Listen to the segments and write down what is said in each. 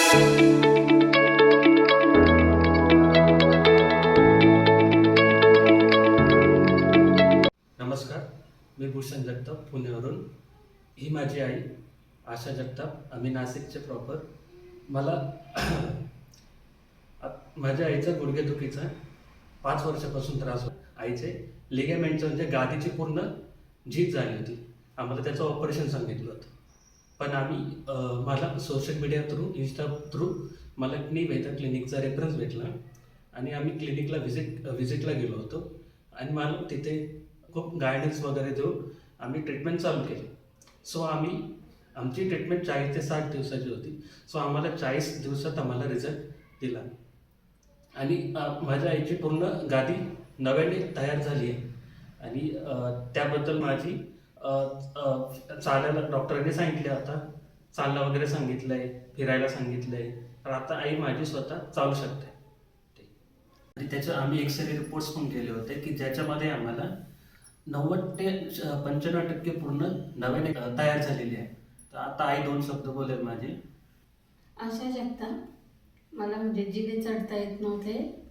नमस्कार, मी भूषण जगताप पुण्यावरून. ही माझी आई आशा जगताप. आम्ही नाशिकचे प्रॉपर. मला माझ्या आईचा गुडघेदुखीचा 5 वर्षापासून त्रास होता. आईचे लिगामेंटचं म्हणजे गादीची पूर्ण झीज झाली होती. आम्हाला त्याचं ऑपरेशन सांगितलं होतं. पण मला social media through, Insta through मला वेदा क्लिनिकचा रेफरन्स भेटला आणि आम्ही क्लिनिकला व्हिजिटला गेलो होतो आणि मला तिथे खूप गायडन्स वगैरे देऊन आम्ही ट्रीटमेंट चालू केली. सो आमची ट्रीटमेंट 40 ते 60 दिवसाची होती. सो आम्हाला 40 दिवसात आम्हाला रिझल्ट दिला आणि माझ्या आईची पूर्ण गादी नव्याने तयार झाली आहे आणि त्याबद्दल माझी चालायला डॉक्टरांनी सांगितलं होता, चालणं वगैरे सांगितलं आहे, फिरायला सांगितलं आहे. तर आता आई माझी स्वतः चालू शकते. आणि त्याचे आम्ही एक्सरे रिपोर्ट्स पण केले होते की ज्याच्यामध्ये आम्हाला 90 ते 95% पूर्ण नव्याने तयार झालेली आहे. तर आता आई 2 शब्द बोलेल माझे. आशा जगताप. मला म्हणजे जिने चढता येत नव्हते,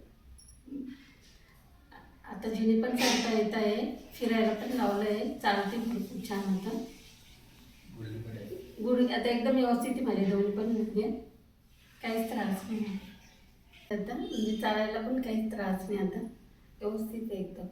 आता जिने पण चढता येत आहे, फिरायला पण लावलं आहे, चालते भरपूर छान होतं. गुडघे आता एकदम व्यवस्थित आहे माझे दोन्ही पण गुडघे, काहीच त्रास नाही आता. म्हणजे चालायला पण काहीच त्रास नाही आता, व्यवस्थित आहे एकदम.